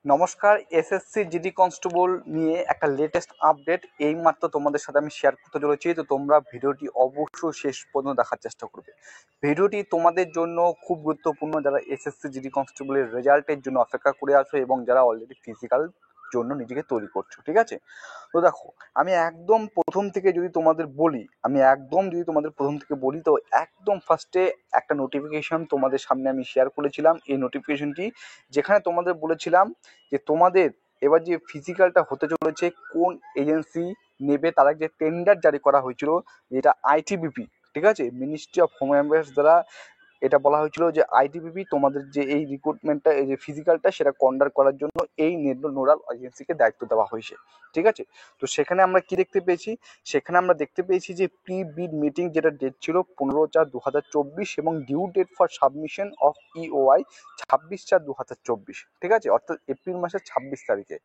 নমস্কার, SSC GD constable নিয়ে একটা লেটেস্ট আপডেট এইমাত্র তোমাদের সাথে আমি শেয়ার করতে চলেছি। তো তোমরা ভিডিওটি অবশ্যই শেষ পর্যন্ত দেখার চেষ্টা করবে। ভিডিওটি তোমাদের জন্য খুব গুরুত্বপূর্ণ, যারা এসএসসি জিডি কনস্টেবলের রেজাল্টের জন্য অপেক্ষা করে আছো এবং যারা অলরেডি ফিজিক্যাল জন্য নিজেকে তৈরি করছো। ঠিক আছে, তো দেখো, আমি একদম প্রথম থেকে যদি তোমাদের বলি তো একদম ফার্স্টে একটা নোটিফিকেশন তোমাদের সামনে আমি শেয়ার করেছিলাম। এই নোটিফিকেশনটি যেখানে তোমাদের বলেছিলাম যে তোমাদের এবার যে ফিজিক্যালটা হতে চলেছে কোন এজেন্সি নেবে, তারা যে টেন্ডার জারি করা হয়েছিল, যেটা আইটিবিপি, ঠিক আছে, মিনিস্ট্রি অফ হোম অ্যাফেয়ার্স দ্বারা এটা বলা হয়েছিল যে আইটিবিপি তোমাদের যে এই রিক্রুটমেন্টটা, এই যে ফিজিক্যালটা, সেটা কন্ডাক্ট করার জন্য এই নোডাল এজেন্সিকে দায়িত্ব দেওয়া হয়েছে। ঠিক আছে, তো সেখানে আমরা কি দেখতে পেয়েছি? সেখানে আমরা দেখতে পেয়েছি যে প্রি বিড মিটিং, যেটা ডেট ছিল 15/4/2024 এবং due date for submission of EOI 26/4/2024। ঠিক আছে, অর্থাৎ এপ্রিল মাসের 26 তারিখে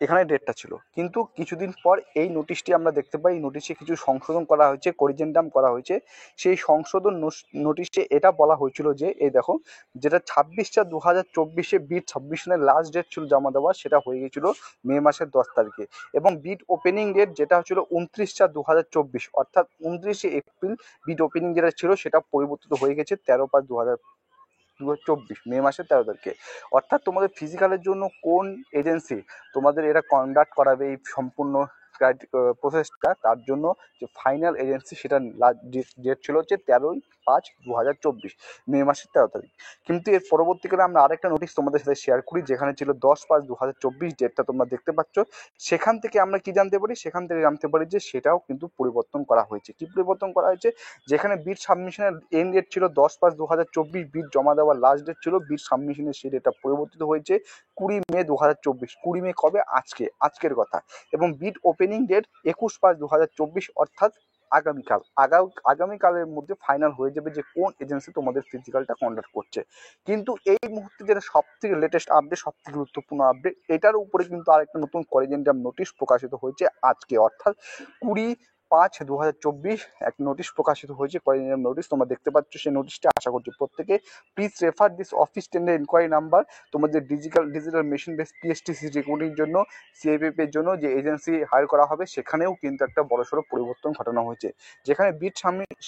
এখানে ডেটটা ছিল। কিন্তু কিছুদিন পর এই নোটিশটি আমরা দেখতে পাই, নোটিশে কিছু সংশোধন করা হয়েছে, করিজেন্ডাম করা হয়েছে। সেই সংশোধন নোটিশে এটা বলা হয়েছিল যে এই দেখো, যেটা 26/4/2024 বিড সাবমিশনের লাস্ট ডেট ছিল জমা দেওয়া, সেটা হয়ে গেছিল মে মাসের 10 তারিখে। এবং বিড ওপেনিং ডেট যেটা হচ্ছিল 29/4/2024, অর্থাৎ 29 এপ্রিল বিড ওপেনিং যেটা ছিল সেটা পরিবর্তিত হয়ে গেছে 13/5/2024 মে মাসের 13 তারিখে। অর্থাৎ তোমাদের ফিজিক্যালের জন্য কোন এজেন্সি তোমাদের এটা কন্ডাক্ট করাবে এই সম্পূর্ণ প্রসেসটা, তার জন্য যে ফাইনাল এজেন্সি, সেটা ডেট ছিল হচ্ছে 13/5/2024 মে মাসের 13 তারিখ। কিন্তু এর পরবর্তীকালে আমরা আরেকটা নোটিশ তোমাদের সাথে শেয়ার করি, যেখানে ছিল 10/5/2024 ডেটটা তোমরা দেখতে পাচ্ছ। সেখান থেকে আমরা কি জানতে পারি? সেখান থেকে জানতে পারি যে সেটাও কিন্তু পরিবর্তন করা হয়েছে। কি পরিবর্তন করা হয়েছে? যেখানে বিড সাবমিশনের এন্ড ডেট ছিল 10/5/2024, বিড জমা দেওয়ার লাস্ট ডেট ছিল, বিড সাবমিশনের সেই ডেটটা পরিবর্তিত হয়েছে 20 মে 2024। 20 মে কবে? আজকের কথা। এবং বিড ওপেনিং ডেট 21/5/2024, অর্থাৎ আগামীকালের মধ্যে ফাইনাল হয়ে যাবে যে কোন এজেন্সি তোমাদের ফিজিক্যালটা কন্ডাক্ট করছে। কিন্তু এই মুহূর্তে যেটা সব থেকে লেটেস্ট আপডেট, সব থেকে গুরুত্বপূর্ণ আপডেট, এটার উপরে কিন্তু আরেকটা নতুন করিজেন্ডাম নোটিশ প্রকাশিত হয়েছে আজকে, অর্থাৎ 20/5/2024 এক নোটিশ প্রকাশিত হয়েছে, করিজেন্ডাম নোটিশ তোমরা দেখতে পাচ্ছ। সেই নোটিশটা আশা করছি প্রত্যেকে please refer this office tender enquiry number. তোমাদের digital machine base PSTC recording জন্য, সিএপিএফ এর জন্য যে এজেন্সি হায়ার করা হবে, সেখানেও কিন্তু একটা বড়সড় পরিবর্তন ঘটানো হয়েছে। যেখানে বিড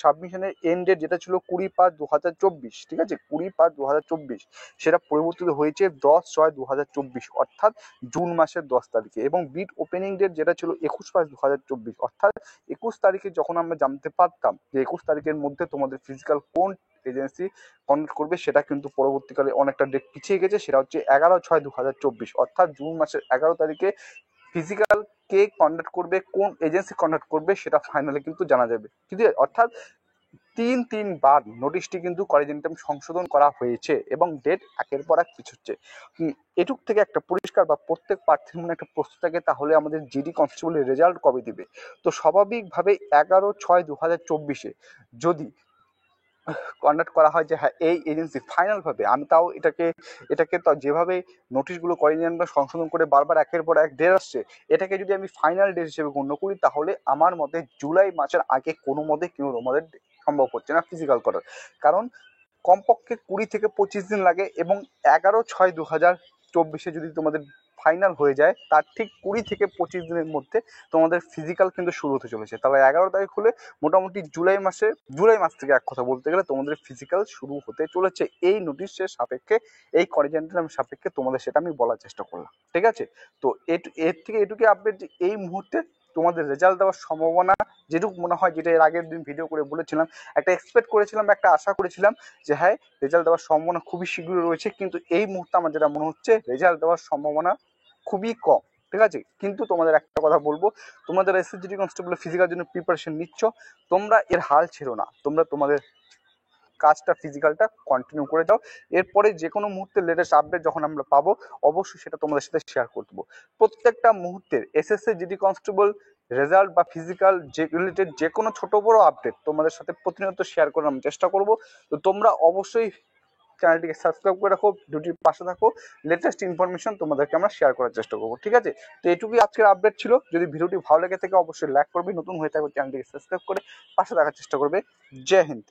সাবমিশনের এন্ড ডেট যেটা ছিল 20/5/2024, ঠিক আছে, 20/5/2024, সেটা পরিবর্তিত হয়েছে 10/6/2024, অর্থাৎ জুন মাসের 10 তারিখে। এবং বিড ওপেনিং ডেট যেটা ছিল 21/5/2024, অর্থাৎ 21 তারিখে যখন আমরা জানতে পারতাম যে 21 তারিখের মধ্যে তোমাদের ফিজিক্যাল কোন এজেন্সি কন্ডাক্ট করবে, সেটা কিন্তু পরবর্তীকালে অনেকটা ডেট পিছিয়ে গেছে। সেটা হচ্ছে 11/6/2024, অর্থাৎ জুন মাসের 11 তারিখে ফিজিক্যাল কে কন্ডাক্ট করবে, কোন এজেন্সি কন্ডাক্ট করবে, সেটা ফাইনালি কিন্তু জানা যাবে। ঠিক আছে, অর্থাৎ তিনবার নোটিশটি কিন্তু করিজেন্ডাম সংশোধন করা হয়েছে এবং ডেট একের পর এক পিছুচ্ছে। এটুক থেকে একটা পরিষ্কার বা প্রত্যেক প্রার্থীর মনে একটা প্রশ্ন থাকে, তাহলে আমাদের জিডি কনস্টেবলের রেজাল্ট কবে দিবে? তো স্বাভাবিকভাবে 11/6/2024 যদি কন্ডাক্ট করা হয় যে হ্যাঁ এই এজেন্সি ফাইনাল ভাবে, আমি তাও এটাকে তো যেভাবে নোটিশগুলো করিজেন্ডাম সংশোধন করে বারবার একের পর এক ডেট আসছে, এটাকে যদি আমি ফাইনাল ডেট হিসেবে গণ্য করি, তাহলে আমার মতে জুলাই মাসের আগে কোনো মতে কেউ তোমাদের সম্ভব হচ্ছে না ফিজিক্যাল করার। কারণ কমপক্ষে 20 থেকে 25 দিন লাগে, এবং 11/6/2024 যদি তোমাদের ফাইনাল হয়ে যায়, তার ঠিক 20 থেকে 25 দিনের মধ্যে তোমাদের ফিজিক্যাল কিন্তু শুরু হতে চলেছে। তাহলে 11 তারিখ হলে মোটামুটি জুলাই মাস থেকে এক কথা বলতে গেলে তোমাদের ফিজিক্যাল শুরু হতে চলেছে। এই নোটিশের সাপেক্ষে, এই করিজেন্ডাম সাপেক্ষে তোমাদের সেটা আমি বলার চেষ্টা করলাম। ঠিক আছে, তো এর থেকে এটুকুই আপডেট যে এই মুহূর্তে তোমাদের রেজাল্ট দেওয়ার সম্ভাবনা যেটুকু মনে হয়, যেটা এর আগের দিন ভিডিও করে বলেছিলাম, একটা এক্সপেক্ট করেছিলাম, একটা আশা করেছিলাম যে হ্যাঁ রেজাল্ট দেওয়ার সম্ভাবনা খুবই শীঘ্রই রয়েছে। কিন্তু এই মুহূর্তে আমার যেটা মনে হচ্ছে, রেজাল্ট দেওয়ার সম্ভাবনা খুবই কম। ঠিক আছে, কিন্তু তোমাদের একটা কথা বলবো, তোমরা যারা এসএসজি কনস্টেবলের ফিজিক্যাল জন্য প্রিপারেশন নিচ্ছ, তোমরা এর হাল ছেড়ো না, তোমরা তোমাদের কাজটা ফিজিক্যালটা কন্টিনিউ করে যাও। এরপরে যে কোনো মুহূর্তে লেটেস্ট আপডেট যখন আমরা পাবো, অবশ্যই সেটা তোমাদের সাথে শেয়ার করে দেবো। প্রত্যেকটা মুহূর্তের এসএসসি জিডি কনস্টেবল রেজাল্ট বা ফিজিক্যাল যে রিলেটেড যে কোনো ছোট বড় আপডেট তোমাদের সাথে প্রতিনিয়ত শেয়ার করার আমি চেষ্টা করব। তো তোমরা অবশ্যই চ্যানেলটিকে সাবস্ক্রাইব করে রাখো, ভিডিওটির পাশে থাকো, লেটেস্ট ইনফরমেশন তোমাদেরকে আমরা শেয়ার করার চেষ্টা করবো। ঠিক আছে, তো এটুকুই আজকের আপডেট ছিল। যদি ভিডিওটি ভালো লেগে থাকে অবশ্যই লাইক করবে, নতুন হয়ে থাকবে চ্যানেলটিকে সাবস্ক্রাইব করে পাশে থাকার চেষ্টা করবে। জয় হিন্দ।